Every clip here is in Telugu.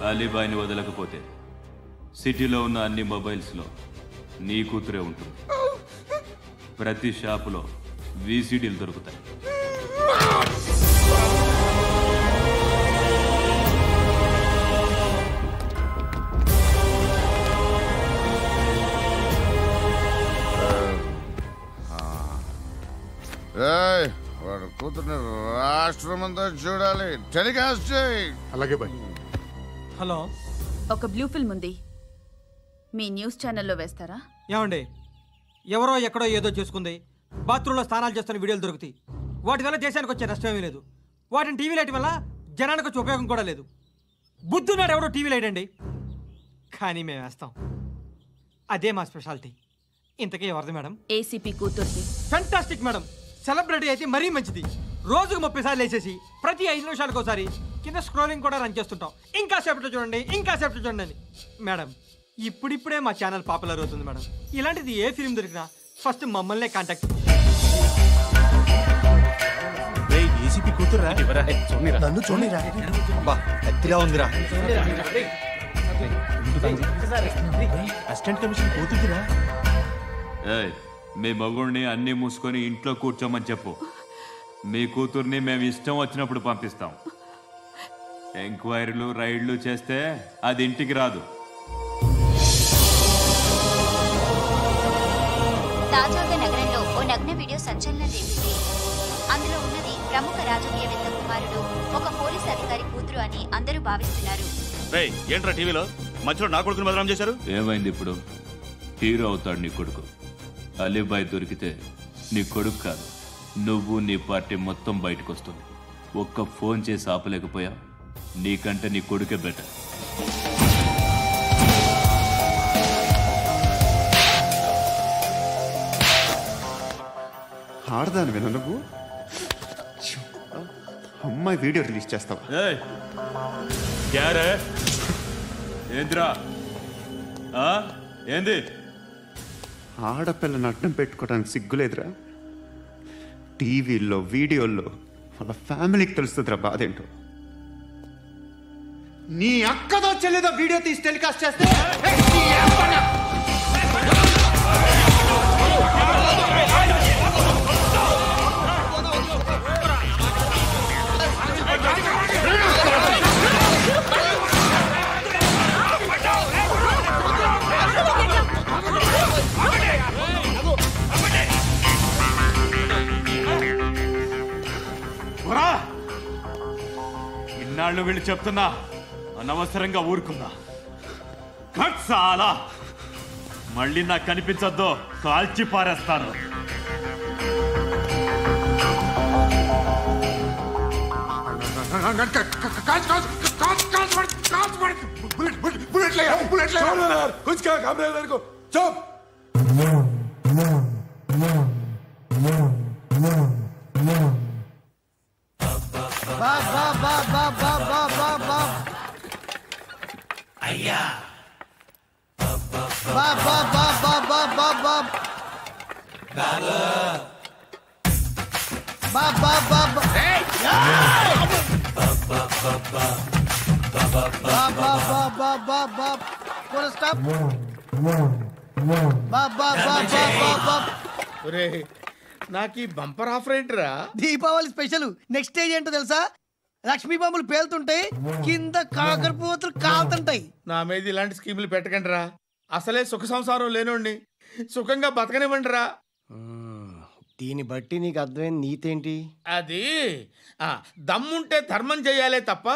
అలీబాయిని వదలకపోతే సిటీలో ఉన్న అన్ని మొబైల్స్లో నీ కూతురే ఉంటుంది. ప్రతి షాపులో వీసీడీలు దొరుకుతాయి. వాడు కూతుర్ని రాష్ట్రమంతా చూడాలి. టెలికాస్ట్ చేయి. అలాగే బాయ్. హలో, ఒక బ్లూ ఫిల్మ్ ఉంది, మీ న్యూస్ ఛానల్లో వేస్తారా? ఏమండి, ఎవరో ఎక్కడో ఏదో చేసుకుంది, బాత్రూంలో స్నానాలు చేస్తున్న వీడియోలు దొరుకుతాయి. వాటి వల్ల దేశానికి వచ్చే నష్టం ఏమీ లేదు. వాటిని టీవీ లైట్ వల్ల జనానికి వచ్చే ఉపయోగం కూడా లేదు. బుద్ధున్నాడు ఎవడో టీవీ లైట్ అండి, కానీ మేము వేస్తాం. అదే మా స్పెషాలిటీ. ఇంతకీ ఎవరిది మేడం? ఏసీపీ కూతుర్ది. Fantastic madam. సెలబ్రిటీ అయితే మరీ మంచిది. రోజుకు 30 సార్లు వేసేసి ప్రతి 5 నిమిషాలకు ఒకసారి కింద స్క్రోలింగ్ కూడా రన్ చేస్తుంటాం. ఇంకా సేపట్లో చూడండి, ఇంకా సేపట్లో చూడండి అని. మేడం, ఇప్పుడిప్పుడే మా ఛానల్ పాపులర్ అవుతుంది మేడం. ఇలాంటిది ఏ ఫిల్మ్ దొరికినా ఫస్ట్ మమ్మల్నే కాంటాక్ట్. ఏసీపీ కూతురా? నన్ను చూడరా, ఎత్తిలా ఉందిరా. Assistant commission కూతురురా. మీ మగుడిని అన్ని మూసుకొని ఇంట్లో కూర్చోమని చెప్పు. మీ కూతుర్ని మేము ఇష్టం వచ్చినప్పుడు పంపిస్తాం. ఎంక్వైరీలు రైడ్లు చేస్తే అది ఇంటికి రాదు. తాజాగా నగరంలో ఓ నగ్న వీడియో సంచలనం రేపింది. అందులో ఉన్నది ప్రముఖ రాజకీయవేత్త కుమారుడు, ఒక పోలీస్ అధికారి కూతురు అని అందరూ భావిస్తున్నారు. ఏంట్రా టీవీలో మధ్యలో నా కొడుకుని బదనాం చేశారు? ఏమైంది ఇప్పుడు? హీరో అవుతాడు నీ కొడుకు. అలీబాయ్ దొరికితే నీ కొడుకు కాదు, నువ్వు నీ పార్టీ మొత్తం బయటకు వస్తుంది. ఒక్క ఫోన్ చేసి ఆపలేకపోయా, నీకంటే నీ కొడుకే బెటర్. ఆడదాని విన నువ్వు అమ్మాయి వీడియో రిలీజ్ చేస్తావా? ఏంద్రా ఏంది? ఆడపిల్లని అడ్డం పెట్టుకోవడానికి సిగ్గులేదురా? టీవీల్లో వీడియోల్లో వాళ్ళ ఫ్యామిలీకి తెలుస్తుందిరా బాధేంటో. నీ అక్కదో చెల్లిదో వీడియో తీసి టెలికాస్ట్ చేస్తే ఇన్నాళ్ళు వీళ్ళు చెప్తున్నా అనవసరంగా ఊరుకుందా. చాలా మళ్ళీ నాకు కనిపించొద్దు, కాల్చి పారేస్తాను. అయ్యా నాకు ఈ బంపర్ ఆఫర్ ఏంట్రా? దీపావళి స్పెషల్. నెక్స్ట్ స్టేజ్ ఏంటో తెలుసా? లక్ష్మీ బాంబులు పేలుతుంటాయి, కింద కాకరపోతులు కాలుతుంటాయి. నా మీద ఇలాంటి స్కీములు పెట్టకండి రా. అసలే సుఖ సంసారం లేనోండి, సుఖంగా బతకనివ్వండి రా. దీన్ని బట్టి నీకు అర్థమైన నీతేంటి? అది దమ్ముంటే ధర్మం చెయ్యాలే తప్ప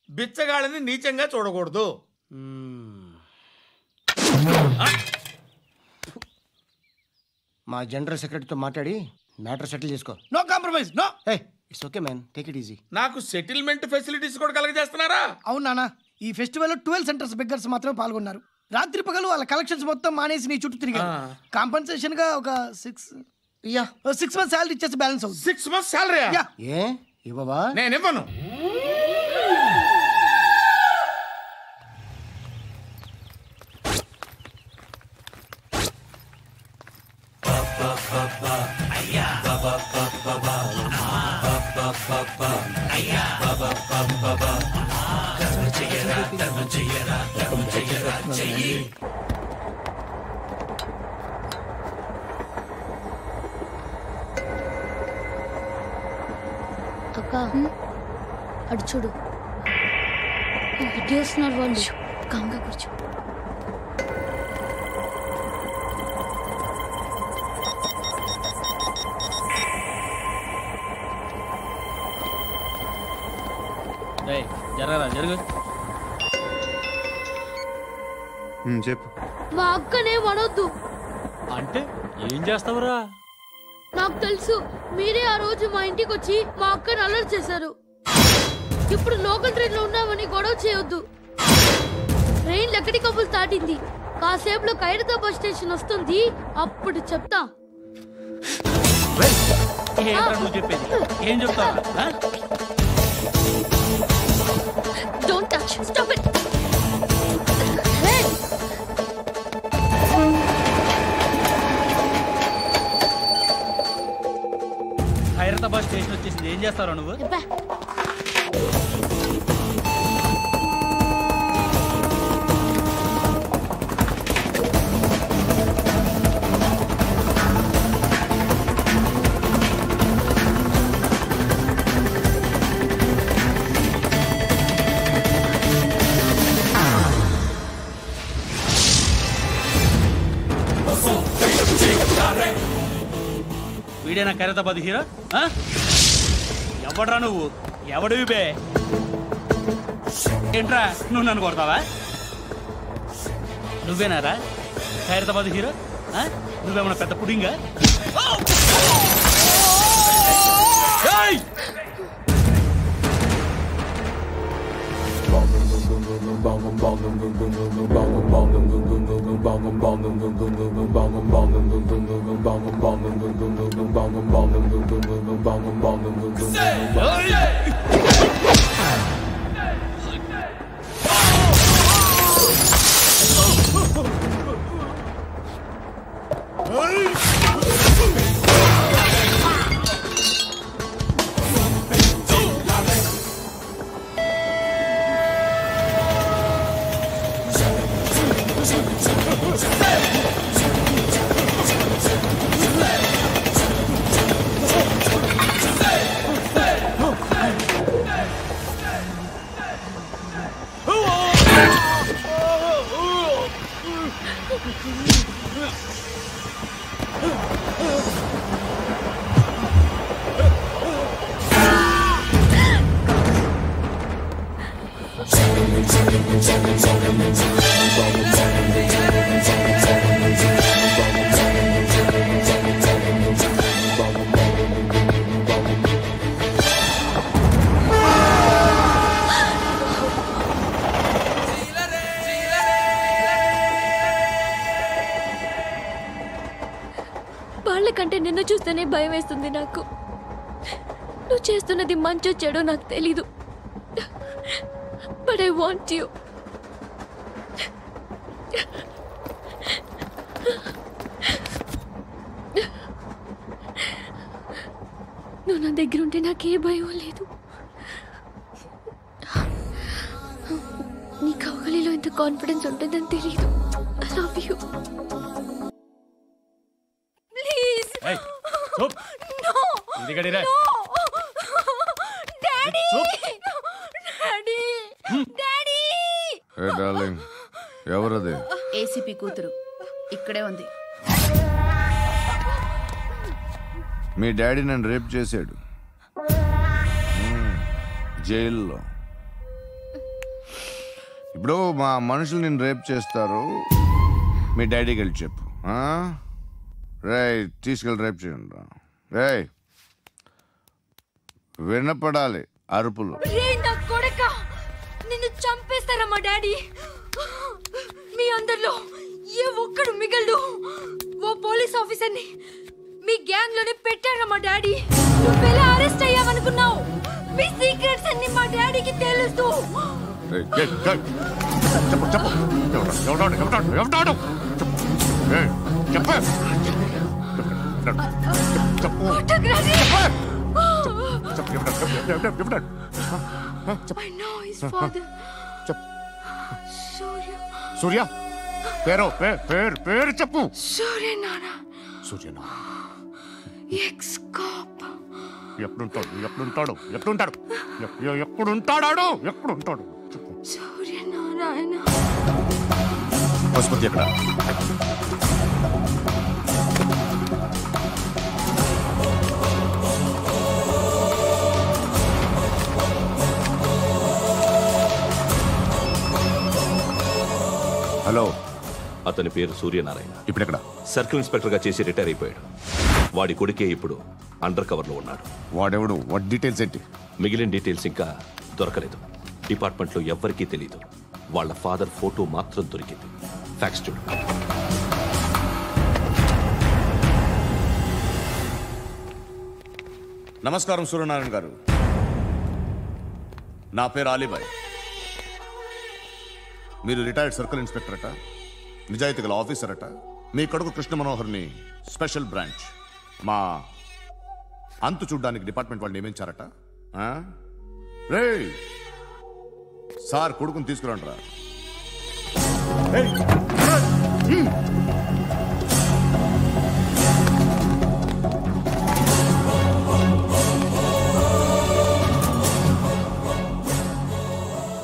బిచ్చగాళ్ళని నీచంగా చూడకూడదు. మా జనరల్ సెక్రటరీతో మాట్లాడి మ్యాటర్ సెటిల్ చేసుకో. No compromise, no. It's okay man, take it easy. నాకు సెటిల్మెంట్ ఫెసిలిటీస్ కూడా కలగజేస్తున్నారా? అవును నాన్న, ఈ ఫెస్టివల్ 12 సెంటర్స్ బెగ్గర్స్ మాత్రమే పాల్గొన్నారు. రాత్రి పగలు వాళ్ళ కలెక్షన్స్ మొత్తం మానేసి నీ చుట్టూ తిరిగారు. కాంపన్సేషన్ గా ఒక 6 months సాలరీ ఇచ్చేసి బ్యాలెన్స్ అవుతుంది. 6 months సాలరీ? ఏ ఇవ్వవా? నేను ఇవ్వను. అయ్యా అక్క అడు చూడు ఇటు వస్తున్నారు వాళ్ళు. కామ్గా కూర్చో. జరగరా జరుగు. చెప్పు. మా అక్కనే వనొద్దు. అంటే ఏం చేస్తావురా? నాకు తెలుసు, మీరే ఆ రోజు మా ఇంటికి వచ్చి మా అక్కని అలర్ట్ చేశారు. ఇప్పుడు లోకల్ ట్రైన్ లో ఉన్నామని గొడవ చేయొద్దు. ట్రైన్ ఎక్కడి కబుల్ దాటింది. కాసేపులో ఖైరతాబాద్ స్టేషన్ వస్తుంది, అప్పుడు చెప్తా. నువ్వు చెప్పేది ఏం చెప్తావా? Don't touch. Stop it. Khairatabad station వచ్చేసింది. ఏం చేస్తారా నువ్వు? వీడేనా ఖైరతాబాద్ హీరో? ఎవడ్రా నువ్వు? ఎవడివి బే? ఏంట్రా నువ్వు నన్ను కొడతావా? నువ్వేనారా ఖైరతాబాద్ హీరో? నువ్వేమన్నా పెద్ద పుడింగా? వాళ్ళకంటే నిన్ను చూస్తేనే భయం వేస్తుంది నాకు. నువ్వు చేస్తున్నది మంచో చెడో నాకు తెలీదు. But I want you. నువ్వు నా దగ్గర ఉంటే నాకే భయం లేదు. నీ కౌగలిలో ఇంత కాన్ఫిడెన్స్ ఉంటుందని తెలీదు. I love you. Please. No. ఇదిగడిరా. డాడీ. డాడీ. డాడీ. ఏ డార్లింగ్, ఎవరది? ఏసీపీ కూతురు ఇక్కడే ఉంది. మీ డాడీ నన్ను రేప్ చేశాడు జైల్లో. ఇప్పుడు మా మనుషులు నిన్ను రేప్ చేస్తారు, మీ డాడీకి వెళ్ళి చెప్పు. రేయ్ తీసుకెళ్ళి రేప్ చేయండి. రేయ్ వినపడాలి అరుపులు. నిన్ను చంపేస్తారా మా డాడీ? మీ అందరిలో ఏ ఒక్కడు మిగలడు. ఓ పోలీస్ ఆఫీసర్ని మీ గ్యాంగ్ లోనే పెట్టారా మా డాడీ? నువ్వెలా అరెస్ట్ అయ్యావనుకున్నావు? మీ సీక్రెట్స్ అన్ని మా డాడీకి తెలుసు. I know he's His father. సూర్య పేరు చెప్పు. Suryanara. Suryanarayana Ex-cop. ఎక్కడుంటాడు Suryanarayana. Pashupati ఎక్కడ? హలో, అతని పేరు సూర్యనారాయణ. ఇప్పుడెక్కడ? సర్కిల్ ఇన్స్పెక్టర్ గా చేసి రిటైర్ అయిపోయాడు. వాడి కొడుకే ఇప్పుడు అండర్ కవర్ లో ఉన్నాడు. వాడెవడు? వాడి డీటెయిల్స్ ఏంటి? మిగిలిన డీటెయిల్స్ ఇంకా దొరకలేదు. డిపార్ట్మెంట్ లో ఎవ్వరికీ తెలియదు. వాళ్ళ ఫాదర్ ఫోటో మాత్రం దొరికింది. ఫ్యాక్స్ చూడు. నమస్కారం సూర్యనారాయణ గారు. నా పేరు అలీబాయ్. మీరు రిటైర్డ్ సర్కిల్ ఇన్స్పెక్టర్ అట, నిజాయితీ గల ఆఫీసర్ అట. మీ కొడుకు కృష్ణ మనోహర్ని స్పెషల్ బ్రాంచ్ మా అంతు చూడ్డానికి డిపార్ట్మెంట్ వాళ్ళు నియమించారట. రే సార్, కొడుకుని తీసుకురండి రా.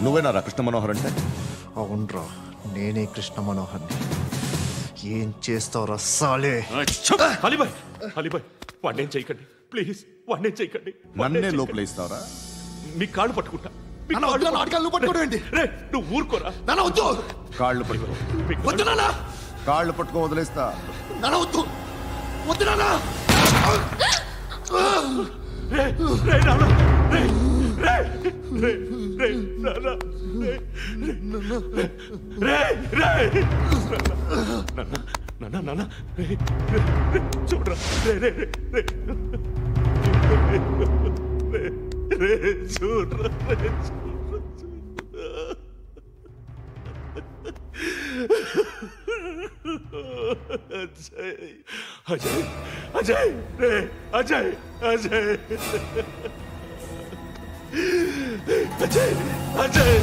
నువ్వేనా రా కృష్ణ మనోహర్ అంటే? అవునరా, నేనే కృష్ణ మనోహర్ని. ఏం చేస్తావురా సాలే? అలీబాయ్ వాడినేం చేయకండి ప్లీజ్, వాడినేం చేయకండి. నన్నే లోపల ఇస్తావరా? మీ కాళ్ళు పట్టుకుంటా. నువ్వు ఊరుకోరా. కాళ్ళు పట్టుకో. కాళ్ళు పట్టుకో, వదిలేస్తా. చూడరా, అజయ్ అజయ్ అజయ్ అజయ్ అజయ్ అజయ్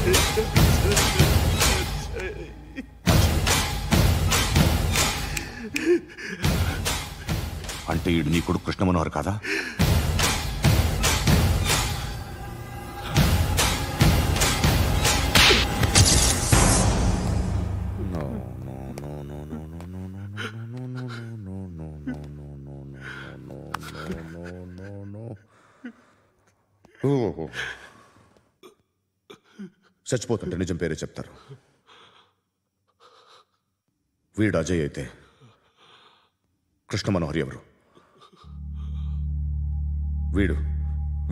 అంటే ఈడు నీ కొడుకు కృష్ణ మనోహర్ కాదా? చచ్చిపోతుంటే నిజం పేరే చెప్తారు. వీడు అజయ్ అయితే కృష్ణ మనోహర్ ఎవరు?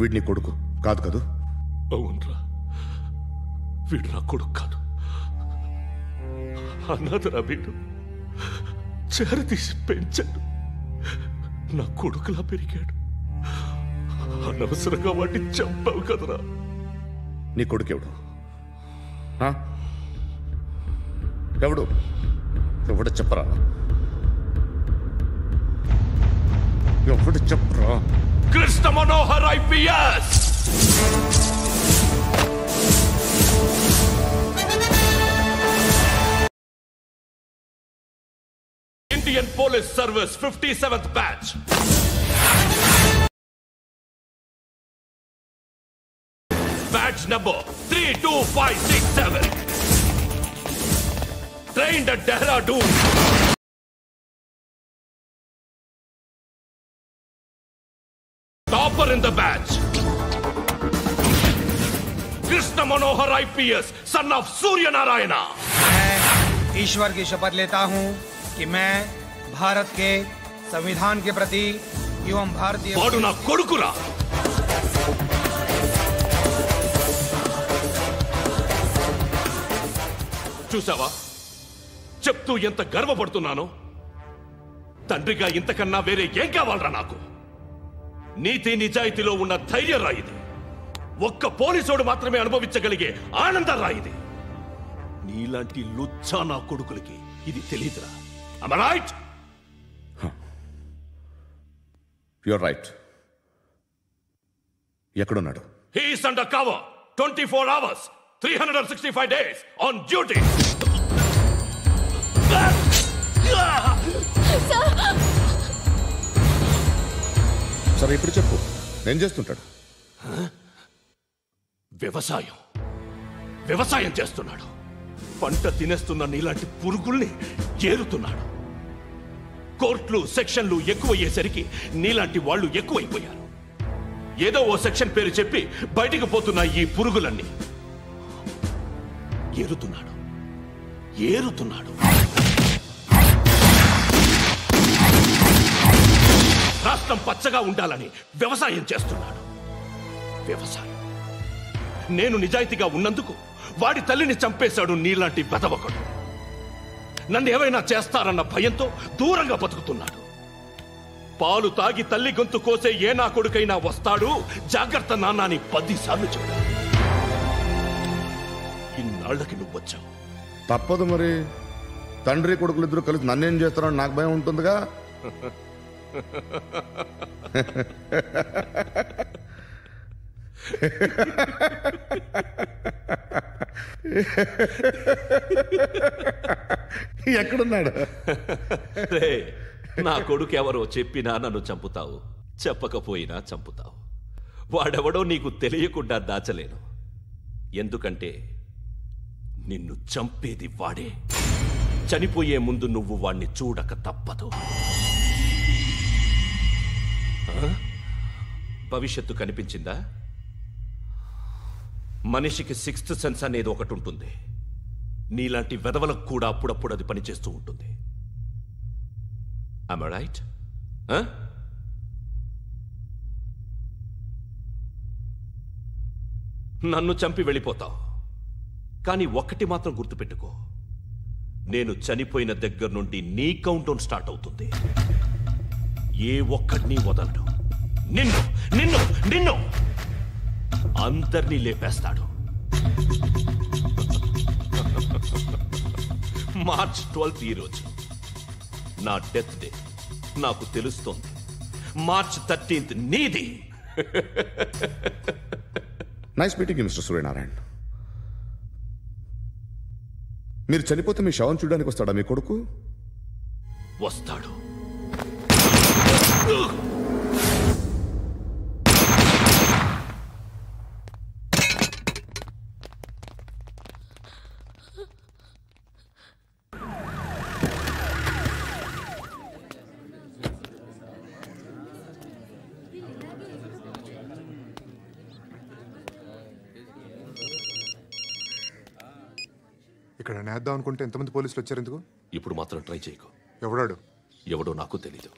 వీడిని కొడుకు కాదు కదూ? అవునరా, వీడు నా కొడుకు కాదు. అన్నదరా వీడు. చేరతీసి పెంచాడు, నా కొడుకులా పెరిగాడు. అనవసరంగా వాడిని చంపావు కదరా. నీ కొడుకెవడు? ఎవడు? ఎవడు చెప్పరా? ఎవడు చెప్పరా? Krishna Manohar IPS. Indian police service 57th batch. Batch number 32567. Trained at Dehradun. Topper in the batch. Krishna Manohar IPS, son of Surya Narayana. मैं ईश्वर की शपथ लेता हूं कि मैं भारत के संविधान के प्रति एवं भारतीय वाडु ना कोडुकुरा. చూసావా, చెప్తూ ఎంత గర్వపడుతున్నానో. తండ్రిగా ఇంతకన్నా వేరే ఏం కావాలరా నాకు? నీతి నిజాయితీలో ఉన్న ధైర్యం రా ఇది. ఒక్క పోలీసోడు మాత్రమే అనుభవించగలిగే ఆనందం రా ఇది. నీలాంటి లుచ్చా నా కొడుకులకి ఇది తెలియదురా. Am I right? You're right. ఎక్కడున్నాడు? He is under cover 24 hours. 365 days on duty. సరే ఇప్పుడు చెప్పు ఏం చేస్తుంటాడు? వ్యవసాయం చేస్తున్నాడు. పంట తినేస్తున్న నీలాంటి పురుగుల్ని ఏరుతున్నాడు. కోర్టులు సెక్షన్లు ఎక్కువయ్యేసరికి నీలాంటి వాళ్ళు ఎక్కువైపోయారు. ఏదో ఓ సెక్షన్ పేరు చెప్పి బయటికి పోతున్న ఈ పురుగులన్నీ ఏరుతున్నాడు. రాష్ట్రం పచ్చగా ఉండాలని వ్యవసాయం చేస్తున్నాడు. నేను నిజాయితీగా ఉన్నందుకు వాడి తల్లిని చంపేశాడు నీలాంటి వెధవకుడు. నన్ను ఏమైనా చేస్తారన్న భయంతో దూరంగా బతుకుతున్నాడు. పాలు తాగి తల్లి గొంతు కోసే ఏ నా కొడుకైనా వస్తాడు, జాగ్రత్త నాన్న అని 10 సార్లు చెప్పాడు. ఇన్నాళ్ళకి నువ్వు వచ్చావు. తప్పదు మరి. తండ్రి కొడుకులు ఇద్దరు కలిసి నన్నేం చేస్తారని నాకు భయం ఉంటుందిగా. ఎక్కడున్నాడు? నా కొడుకు ఎవరో చెప్పినా నన్ను చంపుతావు, చెప్పకపోయినా చంపుతావు. వాడెవడో నీకు తెలియకుండా దాచలేను. ఎందుకంటే నిన్ను చంపేది వాడే. చనిపోయే ముందు నువ్వు వాణ్ణి చూడక తప్పదు. భవిష్యత్తు కనిపించిందా? మనిషికి 6th సెన్స్ అనేది ఒకటి ఉంటుంది. నీలాంటి వెధవలకు కూడా అప్పుడప్పుడు అది పనిచేస్తూ ఉంటుంది. Am I right? నన్ను చంపి వెళ్ళిపోతావు. కానీ ఒక్కటి మాత్రం గుర్తుపెట్టుకో, నేను చనిపోయిన దగ్గర నుండి నీ కౌంటౌన్ స్టార్ట్ అవుతుంది. ఏ ఒక్కడిని వదలడు. నిన్ను అందరినీ లేపేస్తాడు. మార్చ్ 12th ఈరోజు నా డెత్ డే. నాకు తెలుస్తోంది. మార్చ్ 13th నీది. Nice meeting mister Suryanarayana. మీరు చనిపోతే మీ శవం చూడడానికి వస్తాడా మీ కొడుకు? వస్తాడు. ఇక్కడ నేద్దాం అనుకుంటే ఎంతమంది పోలీసులు వచ్చారు ఎందుకు? ఇప్పుడు మాత్రం ట్రై చేయకు. ఎవడో నాకు తెలీదు.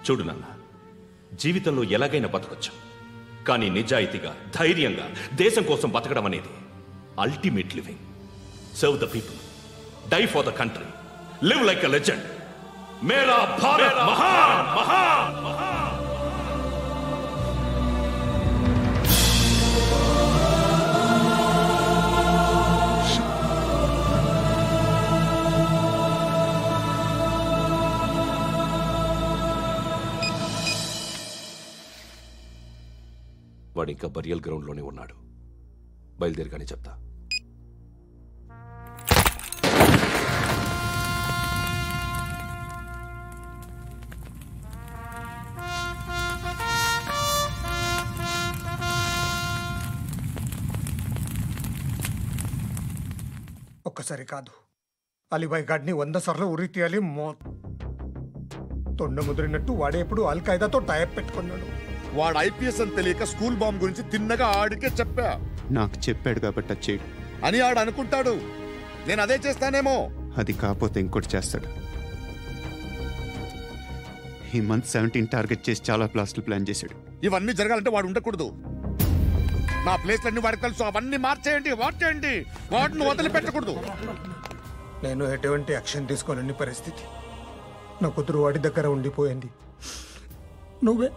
చూడు నాన్న, జీవితంలో ఎలాగైనా బతకొచ్చు, కానీ నిజాయితీగా ధైర్యంగా దేశం కోసం బతకడం అనేది ultimate living. Serve the people, die for the country, live like a legend. మేరా భారత్ మహాన్ మహాన్ మహాన్. వాడు ఇంకా బరియల్ గ్రౌండ్లోనే ఉన్నాడు. బయలుదేరగానే చెప్తా. ఒక్కసారి కాదు, అలీబాయ్ గాడిని 100 సార్లు ఉరి తీయాలి. తొండ ముదిరినట్టు వాడేప్పుడు అల్ ఖైదాతో టైప్ పెట్టుకున్నాడు. వాడు ఐపీఎస్ అని తెలియక స్కూల్ బాంబ్ గురించి తిన్నగా ఆడికే చెప్పా. నాకు చెప్పాడు కాబట్టి చేయడు అని ఆడు అనుకుంటాడు. నేను అదే చేస్తానేమో. అది కాకపోతే ఇంకోటి చేస్తాడు. ఈ మంత్ 17 టార్గెట్ చేసి చాలా ప్లాస్టులు ప్లాన్ చేశాడు. ఇవన్నీ జరగాలంటే వాడు ఉండకూడదు. నా ప్లేస్లన్నీ వాడికి తెలుసు. అవన్నీ మార్చేయండి, వాటేయండి. వాటిని వదిలిపెట్టకూడదు. నేను ఎటువంటి యాక్షన్ తీసుకోలేని పరిస్థితి. నా కూతురు వాడి దగ్గర ఉండిపోయింది. నువ్వే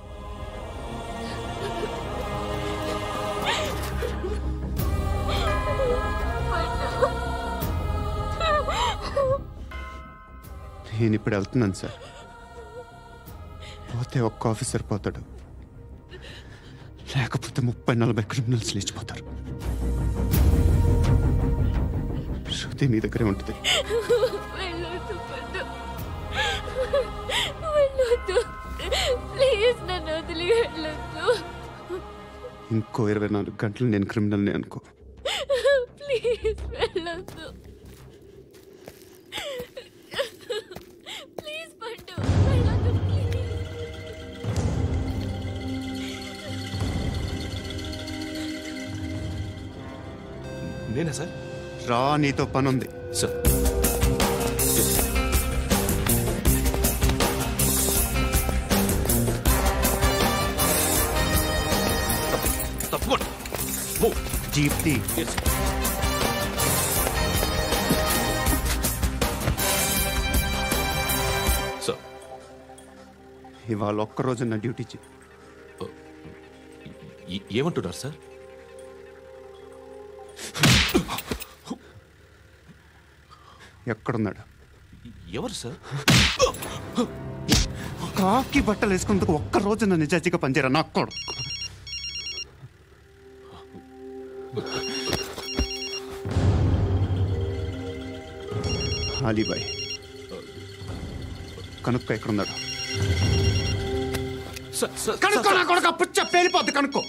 నేను ఇప్పుడు వెళ్తున్నాను సార్. పోతే ఒక్క ఆఫీసర్ పోతాడు, లేకపోతే 30-40 క్రిమినల్స్ లేచిపోతారు. శృతి నీ దగ్గరే ఉంటుంది. ఇంకో 24 గంటలు నేను క్రిమినల్ని అనుకో. ప్లీజ్ వెళ్ళొద్దు. ప్లీజ్ పండు, వెళ్ళొద్దు ప్లీజ్. నేనా సార్? రా, నీతో పని ఉంది సార్. తప్పకుండా జీప్తి. సార్, ఇవాళ ఒక్కరోజు నా డ్యూటీ చేయి. ఏమంటున్నారు సార్? ఎక్కడున్నాడు? ఎవరు సార్? కాకి బట్టలు వేసుకున్నందుకు ఒక్కరోజు నా నిజాయితీగా పనిచేయరా నా కొడుకు. అలీబాయ్ కనుక్కో, ఎక్కడున్నాడు? కనుక్కో నా కొడుకు. పుచ్చ పేలిపోద్ది. కనుక్కో,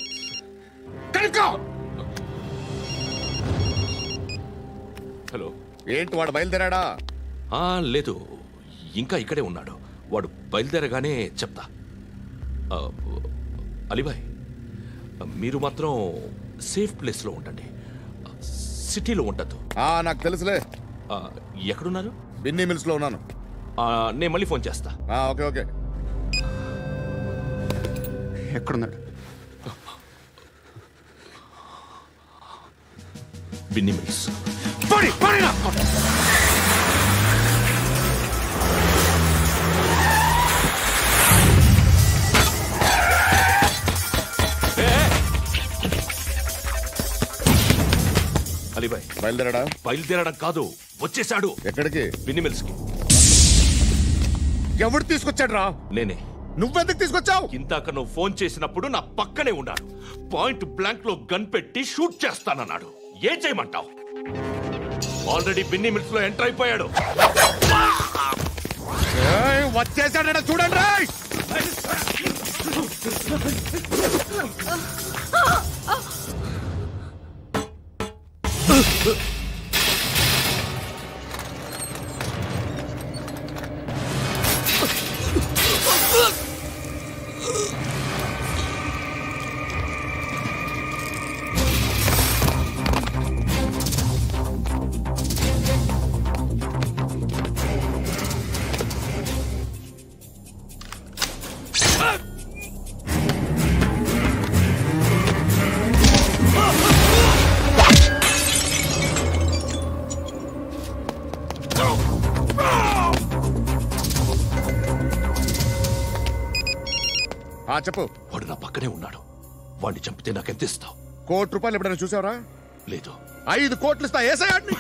కనుక్కో. హలో, ఏంటి వాడు బయలుదేరాడా? లేదు, ఇంకా ఇక్కడే ఉన్నాడు. వాడు బయలుదేరగానే చెప్తా. అలీబాయ్, మీరు మాత్రం సేఫ్ ప్లేస్లో ఉండండి, సిటీలో ఉండద్దు. నాకు తెలుసులే. ఎక్కడున్నారు? బిన్నీ మిల్స్ లో ఉన్నాను. నేను మళ్ళీ ఫోన్ చేస్తా. Okay okay. ఎక్కడున్నాడు? బిన్నీ మిల్స్. అలీబాయ్ బయలుదేరాడా? బయలుదేరడం కాదు, వచ్చేసాడు. ఎక్కడికి? బిన్నీ మిల్స్ కి. ఎవడు తీసుకొచ్చాడు రా? నేనే. నువ్వెందుకు తీసుకొచ్చావు? ఇందాక నువ్వు ఫోన్ చేసినప్పుడు నా పక్కనే ఉన్నాడు. పాయింట్ బ్లాంక్ లో గన్ పెట్టి షూట్ చేస్తానన్నాడు. ఏం చేయమంటావు? ఆల్రెడీ బిన్నీ మిల్స్ లో ఎంటర్ అయిపోయాడు. వచ్చేసాడ చూడండి రా. చెప్పు. వాడు నా పక్కనే ఉన్నాడు. వాడిని చంపితే నాకెంత ఇస్తావు? ₹1,00,00,000 ఎప్పుడైనా చూసావరా? లేదు. 5 కోట్లు ఇస్తా. ఏసయాడిని.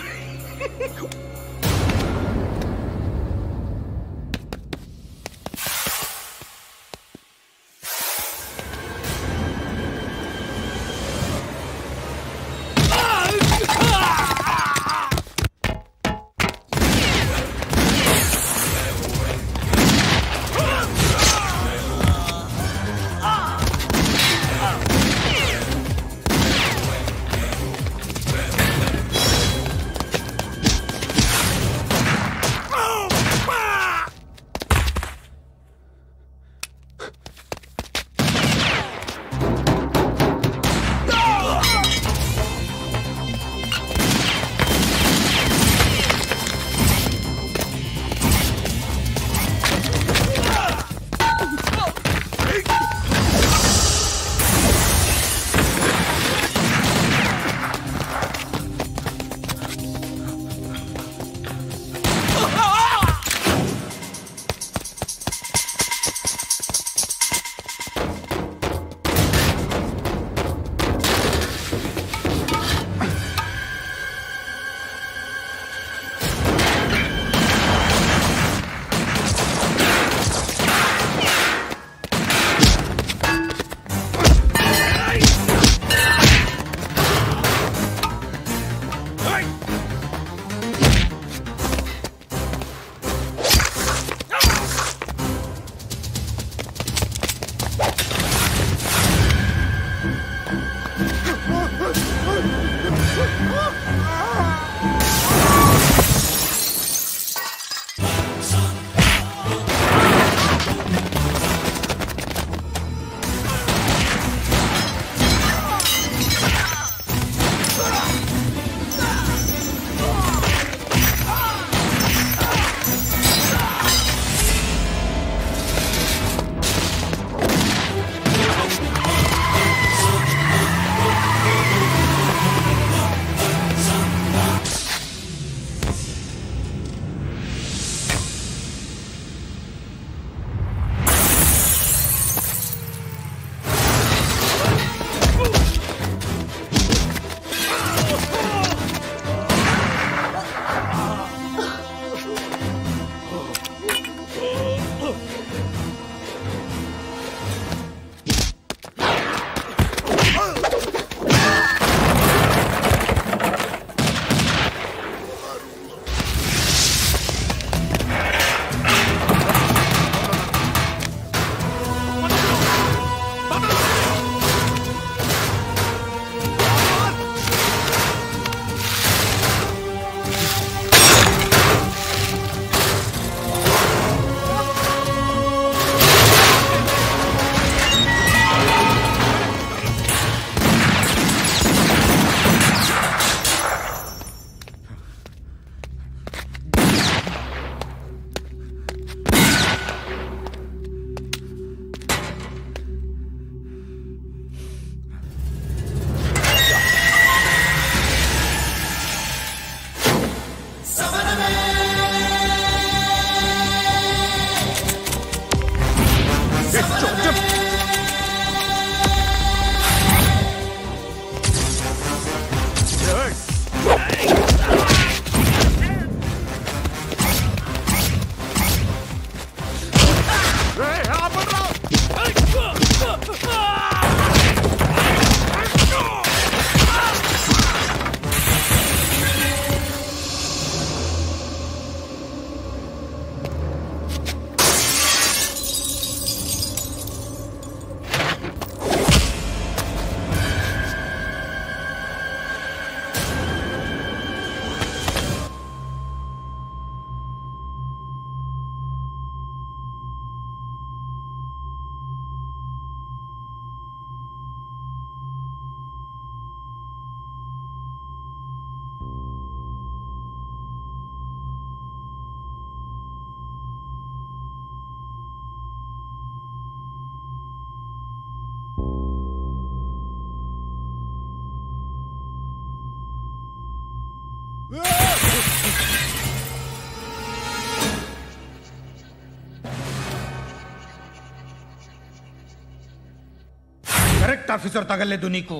కరెక్ట్ ఆఫీసర్ తగలేదు నీకు.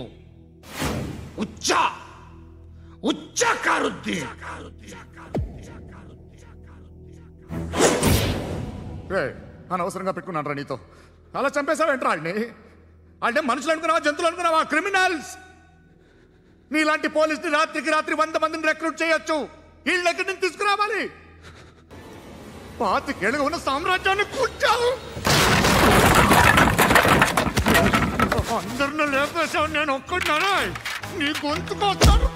ఉచ్చా కారుద్ది. అనవసరంగా పెట్టుకున్నాను రా నీతో. అలా చంపేశావేంట్రా ఆడిని? అంటే మనుషులు అనుకున్నావా, జంతువులు అనుకున్నావా? క్రిమినల్స్. నీలాంటి పోలీసుని రాత్రికి రాత్రి 100 మందిని రిక్రూట్ చేయొచ్చు. వీళ్ళ దగ్గర నుంచి తీసుకురావాలి. 25 ఏళ్ళుగా ఉన్న సామ్రాజ్యాన్ని కూర్చావు. అందరిని లేపేశావు, నేను ఒక్కడినారా? నీ గొంతుకొస్తాను.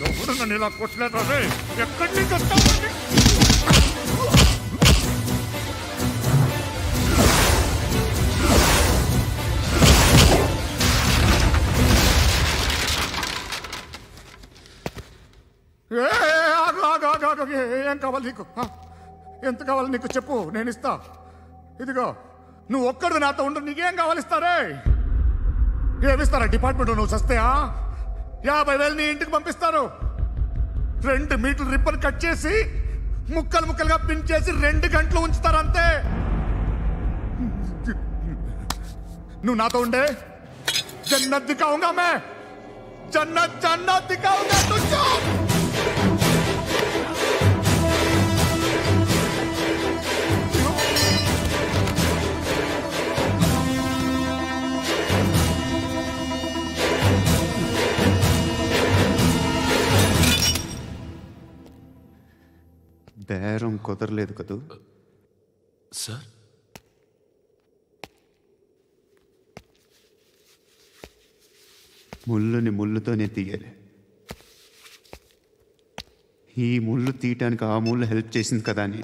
ఎవరు నన్ను ఇలా కొట్టలేదా? ఎక్కడి నుంచి వస్తావు? ఏం కావాలి నీకు? ఎంత కావాలి నీకు చెప్పు, నేను ఇస్తా. ఇదిగో నువ్వు ఒక్కడిది నాతో ఉండు. నీకేం కావాలి ఇస్తారే? ఏమిస్తారా డిపార్ట్మెంట్? నువ్వు చస్తేయా 50,000 నీ ఇంటికి పంపిస్తారు. 2 మీటర్లు రిబ్బన్ కట్ చేసి ముక్కలు ముక్కలుగా పిన్ చేసి 2 గంటలు ఉంచుతారు అంతే. నువ్వు నాతో ఉండే జన్నత్ దిఖాऊंगा मैं. जन्नत दिखाऊंगा तुझको. బేరం కుదరలేదు కదూ సార్? ముళ్ళుని ముళ్ళుతోనే తీయాలి. ఈ ముళ్ళు తీయటానికి ఆ ముళ్ళు హెల్ప్ చేసింది కదా అని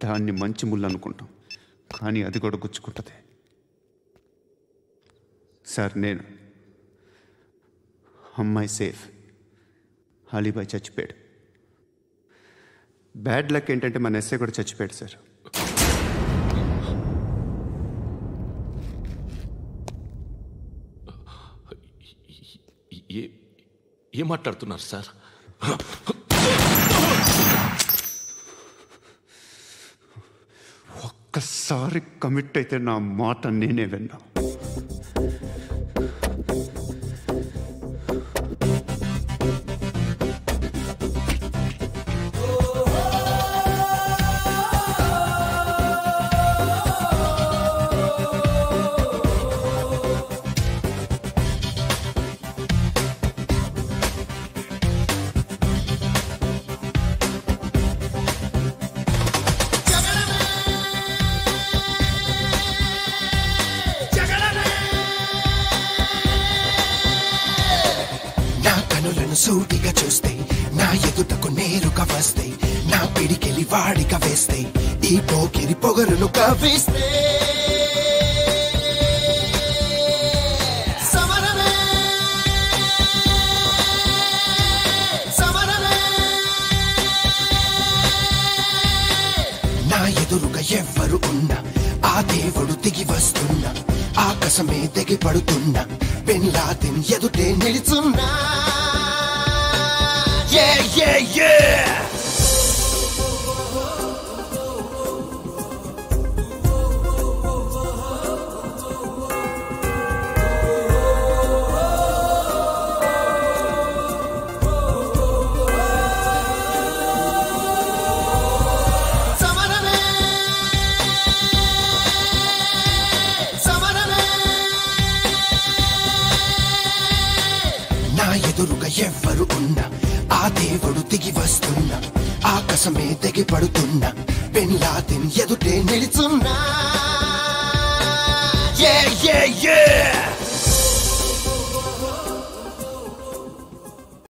దాన్ని మంచి ముళ్ళు అనుకుంటాం, కానీ అది కూడా గుచ్చుకుంటుంది. సార్, నేను అమ్మాయి సేఫ్, అలీబాయ్ చచ్చిపోయాడు. బ్యాడ్ లక్ ఏంటంటే మన ఎస్ఐ కూడా చచ్చిపోయాడు సార్. ఏం మాట్లాడుతున్నారు సార్? ఒక్కసారి కమిట్ అయితే నా మాట నేనే విన్నా. సూటిగా చూస్తే నా ఎదుటకు నేరుగా వస్తే నా పిడికెలి వాడిగా వేస్తే ఈ పోకిరి పొగరును కవిస్తే సమరమే సమరమే. నా ఎదురుగా ఎవ్వరు ఉన్నా ఆ దేవుడు దిగి వస్తున్నా, ఆకాశమే దిగి పడుతున్నా, బిన్ లాదెన్ ఎదుటే నిలుచున్నా. Yeah, yeah, yeah! Samarame, samarame. Na eduruga evvaru unna ఆ దేవుడు దిగి వస్తున్నా, ఆకాశమే దిగి పడుతున్నా, బిన్ లాదెన్ ఎదుటే నిలుచున్నా. Yeah, yeah, yeah!